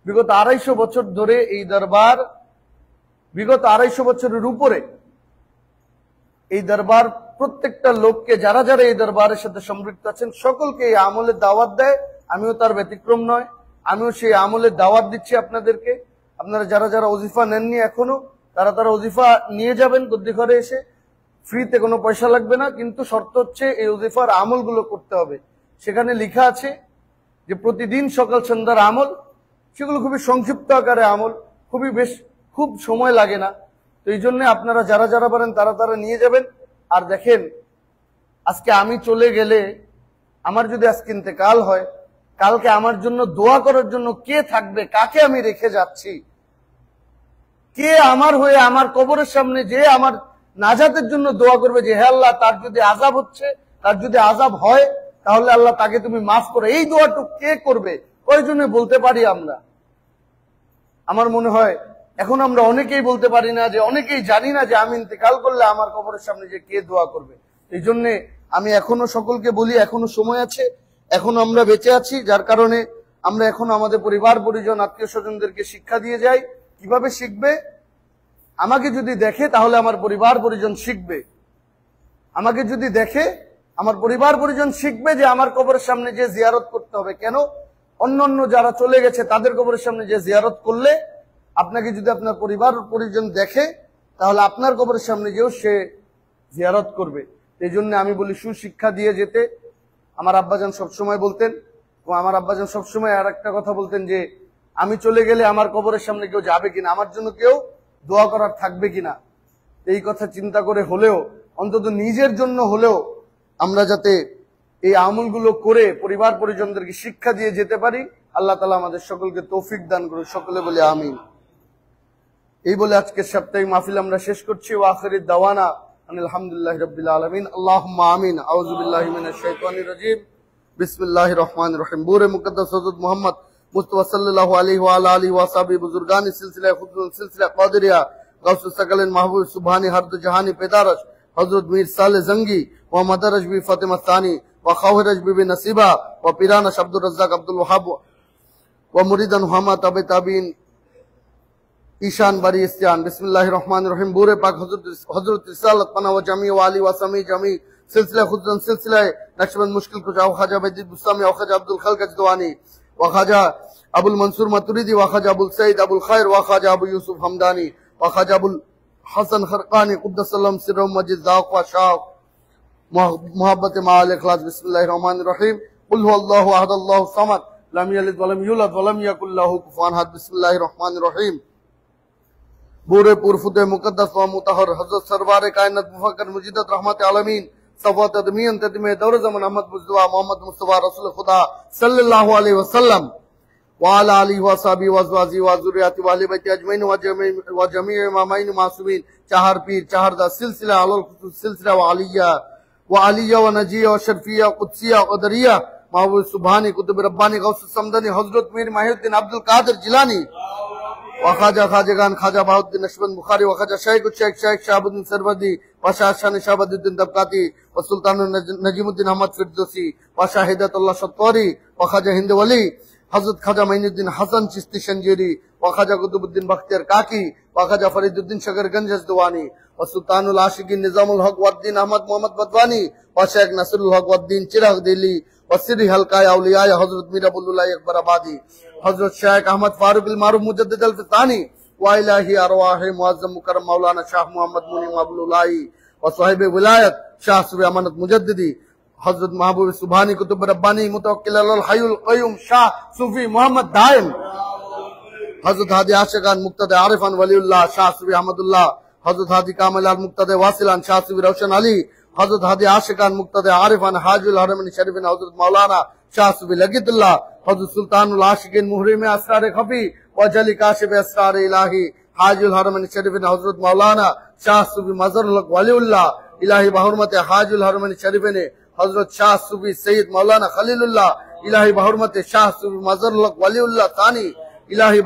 বিগত 250 বছর ধরে এই দরবার, বিগত 250 বছরের উপরে এই দরবার প্রত্যেকটা লোককে, যারা যারা এই দরবারের সাথে সম্পৃক্ত আছেন, সকলকে এই আমলের দাওয়াত দেয়। আমিও তার ব্যতিক্রম নয়, আমিও সেই আমলের দাওয়াত দিচ্ছি আপনাদেরকে। আপনারা যারা যারা ওজিফা নেননি এখনো, তারা ওজিফা নিয়ে যাবেন গদ্দি ঘরে এসে, ফ্রিতে, কোনো পয়সা লাগবে না। কিন্তু শর্ত হচ্ছে এই ওজিফার আমলগুলো করতে হবে। সেখানে লেখা আছে যে প্রতিদিন সকাল সন্ধ্যার আমল, সেগুলো খুবই সংক্ষিপ্ত আকারে আমল, খুব সময় লাগে না। তো এই জন্য আপনারা যারা যারা পারেন তারা নিয়ে যাবেন। আর দেখেন আজকে আমি চলে গেলে, আমার যদি আজকে ইন্তেকাল হয়, কালকে আমার জন্য দোয়া করার জন্য কে থাকবে? কাকে আমি রেখে যাচ্ছি? কে আমার হয়ে আমার কবরের সামনে যে আমার নাজাতের জন্য দোয়া করবে যে হে আল্লাহ, তার যদি আযাব হচ্ছে, তার যদি আযাব হয়, তাহলে আল্লাহ তাকে তুমি মাফ করো। এই দোয়াটুকু কে করবে? কয়জনে বলতে পারি আমরা? আমার মনে হয় এখন আমরা অনেকেই বলতে পারি না, যে অনেকেই জানি না যে আমি ইন্তেকাল করলে আমার কবরের সামনে যে কে দোয়া করবে। এই জন্য আমি এখনো সকলকে বলি, এখনো সময় আছে, এখনো আমরা বেঁচে আছি, যার কারণে আমরা এখনো আমাদের পরিবার পরিজন আত্মীয় স্বজনদেরকে শিক্ষা দিয়ে যাই। কিভাবে শিখবে? আমাকে যদি দেখে তাহলে আমার পরিবার পরিজন শিখবে। আমাকে যদি দেখে আমার পরিবার পরিজন শিখবে যে আমার কবরের সামনে যে জিয়ারত করতে হবে। কেন? অন্যান্য যারা চলে গেছে তাদের কবরের সামনে যে জিয়ারত করলে, আপনাকে যদি আপনার পরিবার পরিজন দেখে, তাহলে আপনার কবরের সামনে যেও সে জিয়ারত করবে। এই জন্য আমি বলি সুশিক্ষা দিয়ে যেতে। আমার আব্বাজান সবসময় বলতেন, এবং আমার আব্বাজান সবসময় আর একটা কথা বলতেন যে আমি চলে গেলে আমার কবরের সামনে কেউ যাবে কিনা, আমার জন্য কেউ দোয়া করার থাকবে কিনা। এই কথা চিন্তা করে হলেও, অন্তত নিজের জন্য হলেও আমরা যাতে এই আমলগুলো করে পরিবার পরিজনদেরকে শিক্ষা দিয়ে যেতে পারি, আল্লাহ তাআলা আমাদের সকলকে তৌফিক দান করুন। সকলে বলে আমিন। এই বলে আজকের সাপ্তাহিক মাহফিল আমরা শেষ করছি। ওয়া আখিরুদ দাওয়ানা আলহামদুলিল্লাহি রাব্বিল আলামিন। আল্লাহুম্মা আমিন। আউযু বিল্লাহি মিনাশ শাইতানির রাজিম। বিসমিল্লাহির রহমানির রহিম। বুরে মুকদ্দাস হযরত মুহাম্মদ মুস্তাফা সাল্লাল্লাহু আলাইহি ওয়া আলিহি ওয়া সাহবিহি বুজুর্গান সিলসিলা খুদুন সিলসিলা কাদেরিয়া গাউসুস সাকালিন মাহবুব সুবহানি হরদ জাহানি পেদারশ হযরত মীর সালেহ জঙ্গি ওয়া মাদারশ বি ফাতিমা সানি ওয়া খাওয়ারশ বিবি নসিবা ওয়া পিরানা আব্দুর রাজ্জাক আব্দুল ওয়াহাব ওয়া মুরিদান হুমামা তাবে তাবিন ईशान बारी इस्तियान। बिस्मिल्लाहिर रहमानिर रहीम। बुरे पाक हजरत रिसालत पना व जमी वाली व समी जमी सिलसिला खुदन सिलसिला नक्शबंद मुश्किल कुछ ख्वाजा बैदुल बुस्तामी व ख्वाजा अब्दुल खल्क अजदवानी व ख्वाजा अबुल मंसूर मतुरीदी व ख्वाजा अबुल सईद अबुल खैर व ख्वाजा अबू यूसुफ हमदानी व ख्वाजा अबुल हसन खरकानी कुद्दसल्लम सिर्र मजिद ज़ौक़ व शौक़ मोहब्बत माल इखलास। बिस्मिल्लाहिर रहमानिर रहीम। कुल हुवल्लाहु अहद अल्लाहु समद लम यलिद व लम यूलद व लम यकुल लहू कुफुवन अहद। बिस्मिल्लाहिर रहमानिर रहीम। बुरे पुरफुदे मुकद्दस व मुतहर हजरत सरवार कायनात मुफक्कर मुजिदत रहमत आलमीन सफवत अदमियन तदमे दौर ज़मान अहमद मुस्तफा मोहम्मद मुस्तफा रसूल खुदा सल्लल्लाहु अलैहि वसल्लम व अला आलिहि व असहाबी व अज़वाजी व ज़ुर्रियती व अहले बैत अजमईन व जमी इमामैन मासूमीन चाहर पीर चाहर दा सिलसिला अलल सिलसिला व आलिया व नजिया व शरफिया कुदसिया व क़दरिया महबूब सुभानी कुतुब रब्बानी गौस समदनी हजरत मीर माहिउद्दीन अब्दुल कादिर जिलानी वखाजा खाजगान खाजा बाहुद्दीन नशबंद बुखारी वखाजा शेख शेख शाहबुद्दीन सरवदी वाशा शान शाहबुद्दीन तबकाती व सुल्तान नजीमुद्दीन अहमद फिरदौसी वाशा हिदायतुल्लाह शतौरी वखाजा हिंद वली हजरत खाजा मोइनुद्दीन हसन चिश्ती शंजीरी वखाजा कुतुबुद्दीन बख्तियार काकी वखाजा फरीदुद्दीन शकरगंज अजदवानी व सुल्तानुल आशिकीन निजामुल हक वद्दीन अहमद मोहम्मद बदवानी व शेख नसरुल हक वद्दीन चिराग दिल्ली व सिरी हल्का औलिया हजरत मीर अब्दुल्लाह अकबर आबादी हजरत शेख अहमद फारूक अल मारूफ मुजद्दिद अल फितानी व इलाही अरवाह मुअज्जम मुकर्रम मौलाना शाह मोहम्मद मुनीम अब्दुल्लाही व साहिब विलायत शाह सुबह अमानत मुजद्दिदी हजरत महबूब सुभानी कुतुब रब्बानी मुतवक्किल अल हय्युल क़य्यूम शाह सूफी मोहम्मद दाइम हजरत हादी आशिकान मुक्तद आरिफान वलीउल्लाह शाह सुबह अहमदुल्लाह हजरत हादी कामिल अल मुक्तद वासिलान शाह सुबह रोशन अली हजरत हादी आशिकान मुक्तद आरिफान हाजुल हरमैन शरीफिन हजरत मौलाना शाह सुबह लगितुल्लाह हजरत सुल्तानुल आशिकीन मुहरिम असरार खफी व जली काशिफ असरार इलाही हाजुल हरमैन शरीफिन हजरत मौलाना शाह सुबह मज़हरुल हक वलीउल्लाह इलाही बहुरमत हाजुल हरमैन शरीफिन हजरत शाह सुबह सैयद मौलाना खलीलुल्लाह इलाही बहुरमत शाह सुबह मज़हरुल हक वलीउल्लाह तानी इलाही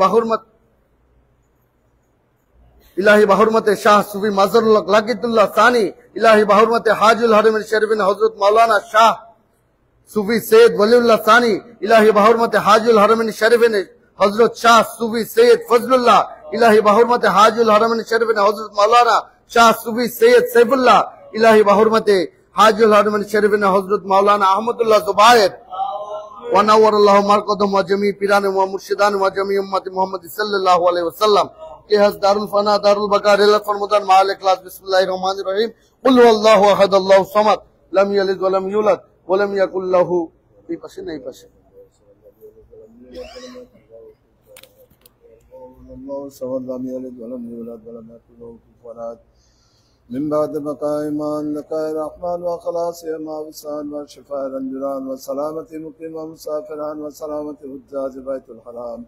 बहुरमत शाह सुबह मज़हरुल हक लगितुल्लाह तानी इलाही बहुरमत हाजुल हरमैन शरीफिन हजरत मौलाना शाह सूफी सैयद वलीउल्लाह सानी इलाही बहुरमत हाजुल हरमैन शरीफिन हजरत शाह सूफी सैयद फजलुल्लाह इलाही बहुरमत हाजुल हरमैन शरीफिन हजरत मौलाना शाह सूफी सैयद सैफुल्लाह इलाही बहुरमत हाजुल हरमैन शरीफिन हजरत मौलाना अहमदुल्लाह जुबैर व नव्वरल्लाहु मरकदहुम व जमी पीरान व मुर्शिदान व जमी उम्मत मोहम्मद सल्लल्लाहु अलैहि वसल्लम के हज दारुल फना दारुल बका रिलत फरमुदान माल इखलास। बिस्मिल्लाहिर रहमानिर रहीम। कुल हुवल्लाहु अहद अल्लाहु समद लम यलिद व लम यूलद व लम यकुल लहू এই পাশে না এই পাশে من بعد بقاء إيمان لك الرحمن وخلاص ما وصال وشفاء الجيران وسلامة مقيم ومسافران وسلامة حجاج بيت الحرام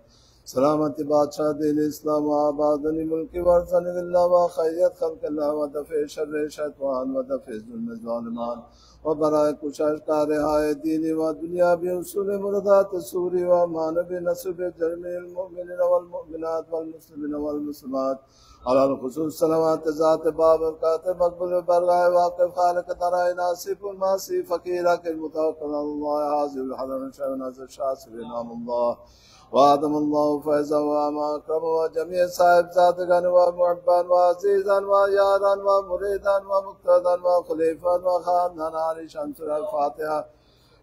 سلامة بادشاہ دین اسلام وآباد ملک ورزن اللہ وخیریت خلق اللہ ودفع شر شیطان ودفع ظلم ظالمان وبرائے کشش کا رہائے دینی و دنیا بحصول مردات سوری و مانب نصب جرمی المؤمنین والمؤمنات والمسلمین والمسلمات على الخصوص صلوات ذات باب القاتل مقبول برغائے واقف خالق درائے ناصف الماسی فقیرہ کے متوکل اللہ حاضر الحضر شاہ نظر شاہ سبحان اللہ وآدم الله فيزا وما أكرم وجميع صاحب ذاتغان ومحبان وعزيزان وياران ومريدان ومقتدان وخليفان وخاندان علي شمس الفاتحة.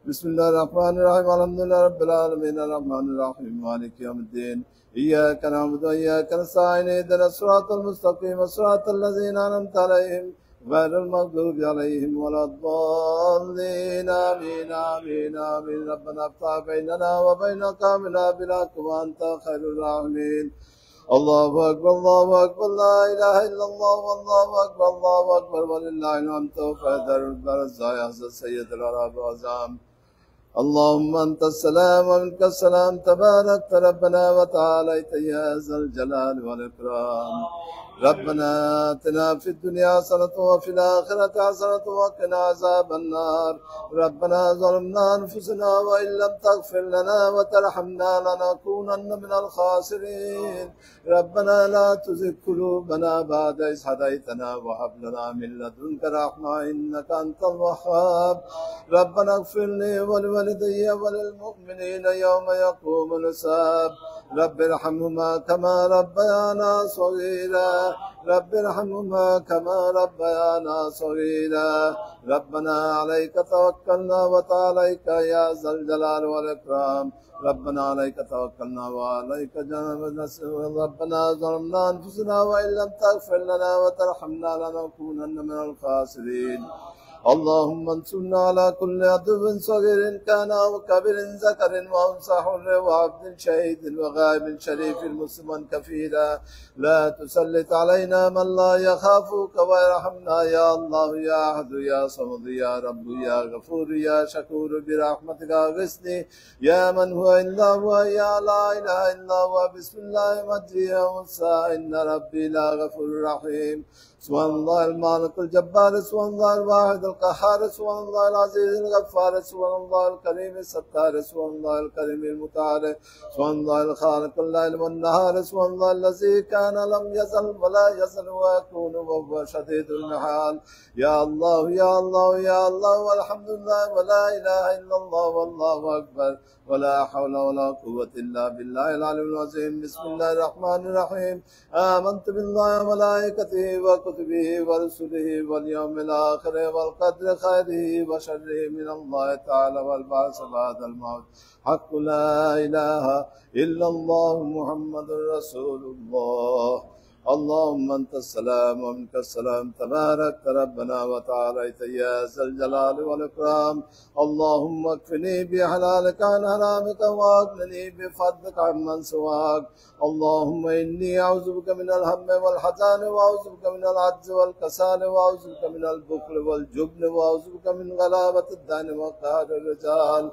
بسم الله الرحمن الرحيم. الحمد لله رب العالمين الرحمن الرحيم مالك يوم الدين إياك نعبد وإياك نستعين اهدنا الصراط المستقيم صراط الذين أنعمت عليهم غير المغضوب عليهم ولا الضالين آمين آمين آمين. ربنا افتح بيننا وبين قومنا بالحق وأنت خير الراحمين.
الله أكبر الله أكبر لا إله إلا الله والله أكبر ولله الحمد فادر البرزا يا سيد العرب والعظام اللهم أنت السلام ومنك السلام تبارك ربنا وتعالى يا ذا الجلال والإكرام ربنا آتنا في الدنيا حسنة وفي الآخرة حسنة وقنا عذاب النار ربنا ظلمنا أنفسنا وإن لم تغفر لنا وترحمنا لنكونن من الخاسرين ربنا لا تزغ قلوبنا بعد إذ هديتنا وهب لنا من لدنك رحمة إنك أنت الوهاب ربنا اغفر لي ولوالدي وللمؤمنين يوم يقوم الحساب رب ارحمهما كما ربيانا صغيرا رب ارحمهما كما ربيانا صغيرا ربنا عليك توكلنا وعليك يا ذا الجلال والإكرام ربنا عليك توكلنا وعليك جنبنا ربنا ظلمنا أنفسنا وإن لم تغفر لنا وترحمنا لنكونن من الخاسرين اللهم انصرنا على كل عدو صغير كان أو كبير ذكر وأنثى حر وعبد شهيد وغائب شريف مسلما كفيلا لا تسلط علينا من لا يخافك ويرحمنا يا الله يا أحد يا صمد يا رب يا غفور يا شكور برحمتك أغثني يا من هو إلا هو يا لا إله إلا هو بسم الله مجري ومرسى إن ربي لا غفور رحيم سبحان الله المالك الجبار سبحان الله الواحد القهار سبحان الله العزيز الغفار سبحان الله الكريم الستار سبحان الله الكريم المتعال سبحان الله الخالق الليل والنهار سبحان الله الذي كان لم يزل ولا يزل ويكون وهو شديد المحال يا الله يا الله يا الله والحمد لله ولا إله إلا الله والله أكبر ولا حول ولا قوة إلا بالله العلي العظيم بسم الله الرحمن الرحيم آمنت بالله وملائكته وكتبه ورسله واليوم الآخر والقدر خيره وشره من الله تعالى والبعث بعد الموت حق لا إله إلا الله محمد رسول الله اللهم أنت السلام ومنك السلام تبارك ربنا وتعالى يا ذا الجلال والإكرام اللهم اكفني بحلالك عن حرامك واغنني بفضلك عمن سواك اللهم إني أعوذ بك من الهم والحزن وأعوذ بك من العجز والكسال وأعوذ بك من البخل والجبن وأعوذ بك من غلابة الدين وقهر الرجال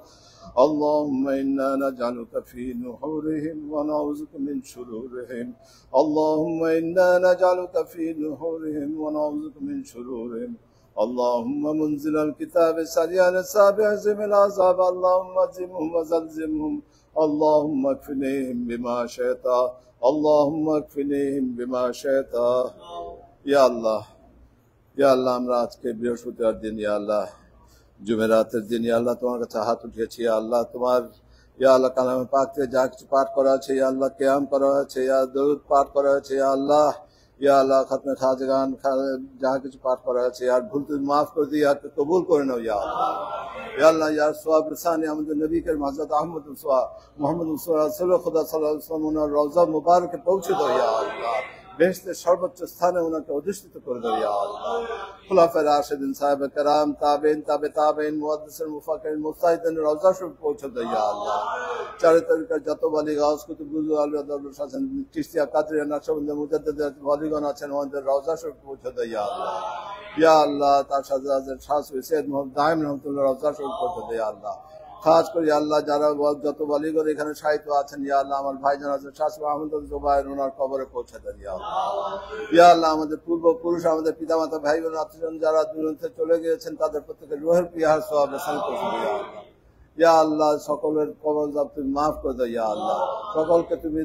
اللهم إنا نجعلك في نحورهم ونعوذ بك من شرورهم اللهم إنا نجعلك في نحورهم ونعوذ بك من شرورهم اللهم منزل الكتاب سريع السابع زم العذاب اللهم زمهم وزلزمهم اللهم اكفنيهم بما شئت اللهم اكفنيهم بما شئت يا الله يا الله আমরা আজকে বৃহস্পতিবার দিন ইয়া আল্লাহ জুমেরাতের দিন ইয়া আল্লাহ তোমার কাছে হাত উঠিয়েছি ইয়া আল্লাহ তোমার ইয়া আল্লাহ কালামে পাক থেকে যা কিছু পাঠ করা আছে ইয়া আল্লাহ কিয়াম করা হয়েছে ইয়া দরুদ পাঠ করা হয়েছে ইয়া আল্লাহ ইয়া আল্লাহ খাতমে খাজগান যা কিছু পাঠ করা হয়েছে আর ভুল ত্রুটি মাফ করে দিয়ে আর কবুল করে নাও ইয়া আল্লাহ ইয়া আল্লাহ ইয়া সওয়াব রসানি আমাদের নবী করিম হযরত আহমদ মুহাম্মদ সাল্লাল্লাহু আলাইহি ওয়াসাল্লাম রওজা মুবারকে পৌঁছে দাও ইয়া আল্লাহ বেহেশতের সর্বোচ্চ স্থানে ওনাকে অধিষ্ঠিত করে দাও ইয়া আল্লাহ খুলাফায়ে রাশিদিন সাহাবে কেরাম তাবেইন তাবেইন মুহাদ্দিসিন মুফাক্কিরিন মুজতাহিদিন রওজা শরীফ পৌঁছে দাও ইয়া আল্লাহ চারে তরিকার যত ওয়ালি গাউস কুতুব বুজুর্গ আউলিয়া দরবেশ আছেন চিশতিয়া কাদরিয়া নকশবন্দি মুজাদ্দিদ ওয়ালিগণ আছেন ওনাদের রওজা শরীফ পৌঁছে দাও ইয়া আল্লাহ ইয়া আল্লাহ তার সাথে শাহ সৈয়দ মুহাম্মদ দাইম রহমাতুল্লাহ রওজা শরীফ পৌঁছে দাও ইয়া আল্লাহ খাস করে আল্লাহ যারা যত ওয়ালিগণ এখানে সাহিত্য আছেন ইয়া আল্লাহ আমার ভাইজান আছেন শাহ আহমদ জুবায়ের ওনার কবরে পৌঁছে দেন ইয়া আল্লাহ ইয়া আল্লাহ আমাদের পূর্বপুরুষ আমাদের পিতামাতা ভাই বোন আত্মীয়জন যারা দূরান্তে চলে গিয়েছেন তাদের প্রত্যেকের রূহের পিয়ার সওয়াব হাসিল করুন ইয়া আল্লাহ ইয়া আল্লাহ সকলের কবর তুমি মাফ করে দাও ইয়া আল্লাহ সকলকে তুমি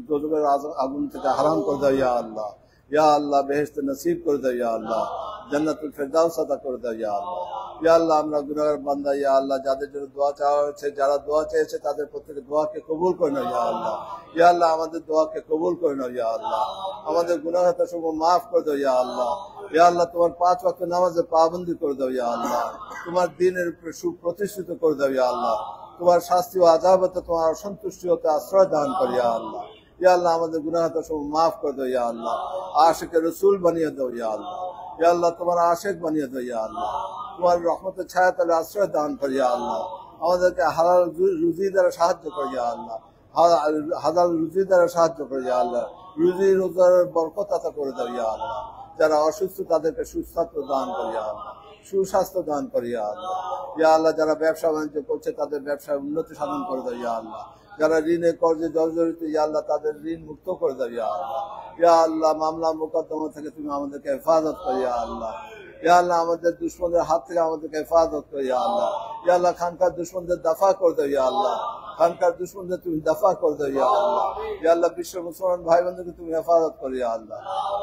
দোজখের আগুন থেকে হারাম করে দাও ইয়া আল্লাহ ইয়া আল্লাহ বেহেশত নসিব করে দাও ইয়া আল্লাহ জান্নাতুল ফেরদাউস আতা করে দাও ইয়া আল্লাহ ইয়া আল্লাহ আমরা গুনাহগার বান্দা ইয়া আল্লাহ যাদের জন্য দোয়া চাওয়া হয়েছে যারা দোয়া চেয়েছে তাদের প্রত্যেকের দোয়াকে কবুল করে নাও ইয়া আল্লাহ ইয়া আল্লাহ আমাদের দোয়াকে কবুল করে নাও ইয়া আল্লাহ আমাদের গুনাহগার সব মাফ করে দাও ইয়া আল্লাহ ইয়া আল্লাহ তোমার 5 ওয়াক্ত নামাজে পাবন্দি করে দাও ইয়া আল্লাহ তোমার দ্বীনের উপরে সুপ্রতিষ্ঠিত করে দাও ইয়া আল্লাহ তোমার শাস্তি ও আযাব হতে তোমার অসন্তুষ্টি হতে আশ্রয় দান কর ইয়া আল্লাহ ইয়া আল্লাহ আমাদের গুনাহগার সব মাফ করে দাও ইয়া আল্লাহ আশিকে রাসূল বানিয়ে দাও ইয়া আল্লাহ ইয়া আল্লাহ তোমার আশিক বানিয়ে দাও ইয়া আল্লাহ তোমার রহমতের ছায়া তলে আশ্রয় দান কর ইয়া আল্লাহ আমাদেরকে হালাল রুজি দ্বারা সাহায্য কর ইয়া আল্লাহ হালাল রুজি দ্বারা সাহায্য করে ইয়া আল্লাহ, রুজি রোজগার বরকত আতা করে দাও ইয়া আল্লাহ। যারা অসুস্থ তাদেরকে সুস্বাস্থ্য দান করি ইয়া আল্লাহ, সুস্বাস্থ্য দান করি ইয়া আল্লাহ। ইয়া আল্লাহ, যারা ব্যবসা বাণিজ্য করছে তাদের ব্যবসায় উন্নতি সাধন করে দাও ইয়া আল্লাহ। যারা ঋণে কর্জে জর্জরিত ইয়া আল্লাহ, তাদের ঋণ মুক্ত করে দাও ইয়া আল্লাহ। ইয়া আল্লাহ, মামলা মোকদ্দমা থেকে তুমি আমাদেরকে হেফাজত করো ইয়া আল্লাহ। ইয়া আল্লাহ, আমাদের দুশ্মনদের হাত থেকে আমাদেরকে হেফাজত করো ইয়া আল্লাহ। ইয়া আল্লাহ, খানকার দুশ্মনদের দফা করে দাও ইয়া আল্লাহ, খানকার দুশ্মনদের তুমি দফা করে দাও ইয়া আল্লাহ। ইয়া আল্লাহ, বিশ্ব মুসলমান ভাই বোনদেরকে তুমি হেফাজত করো ইয়া আল্লাহ।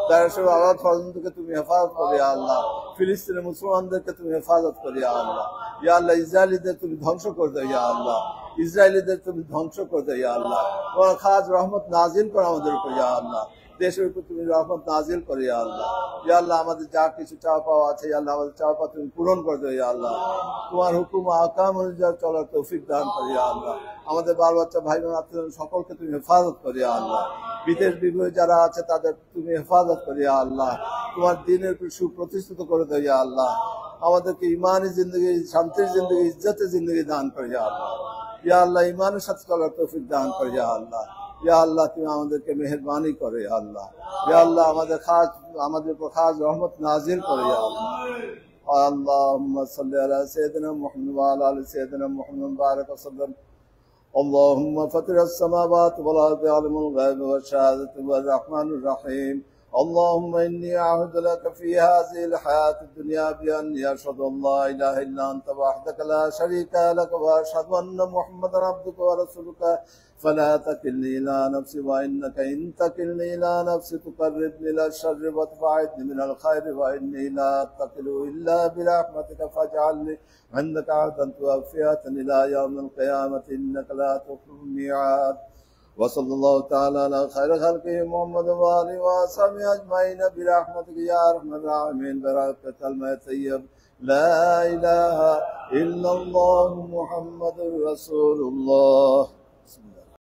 দারুল আওয়াজ ফরজকে তুমি হেফাজত করো ইয়া আল্লাহ। ফিলিস্তিনের মুসলমানদেরকে তুমি হেফাজত করো ইয়া আল্লাহ। ইয়া আল্লাহ, ইসরায়েলিদের তুমি ধ্বংস করে দাও ইয়া আল্লাহ, ইসরায়েলিদের তুমি ধ্বংস করে দাও ইয়া আল্লাহ। তোমার খাস রহমত নাজিল করো আমাদের উপর ইয়া আল্লাহ, দেশের উপর তুমি রহমত নাজিল করো ইয়া আল্লাহ। ইয়া আল্লাহ, আমাদের যা কিছু চাওয়া পাওয়া আছে ইয়া আল্লাহ, আমাদের চাওয়া পাওয়া তুমি পূরণ করে দাও ইয়া আল্লাহ। তোমার হুকুম আহকাম অনুযায়ী চলার তৌফিক দান করো ইয়া আল্লাহ। আমাদের বাল বাচ্চা ভাই বোন আত্মীয় সকলকে তুমি হেফাজত করো ইয়া আল্লাহ। বিদেশ বিভূয়ে যারা আছে তাদের তুমি হেফাজত করো ইয়া আল্লাহ। তোমার দ্বীনের উপর সুপ্রতিষ্ঠিত করে দাও ইয়া আল্লাহ। আমাদেরকে ইমানি জিন্দগি, শান্তির জিন্দগি, ইজ্জতের জিন্দগি দান করো ইয়া আল্লাহ। ইয়া আল্লাহ, ইমানের সাথে চলার তৌফিক দান করো ইয়া আল্লাহ। ইয়া আল্লাহ, তুমি আমাদেরকে মেহেরবানি করো ইয়া আল্লাহ। ইয়া আল্লাহ, আমাদের উপর খাস রহমত নাজিল করো ইয়া আল্লাহ। اللهم صل على سيدنا محمد وعلى ال سيدنا محمد بارك وسلم. اللهم فطر السماوات والارض عالم الغيب والشهاده والرحمن الرحيم. اللهم اني اعوذ لك في هذه الحياه الدنيا باني اشهد ان لا اله الا انت وحدك لا شريك لك واشهد ان محمدا عبدك ورسولك فلا تكلني الى نفسي وانك ان تكلني الى نفسي تقربني الى الشر وتبعدني من الخير واني لا اتكل الا برحمتك فاجعلني عندك عهدا توفية الى يوم القيامه انك لا تخلف الميعاد. وصلى الله تعالى على خير خلقه محمد وآله وصحبه أجمعين برحمتك يا أرحم الراحمين بركة الماء الطيب لا إله إلا الله محمد رسول الله.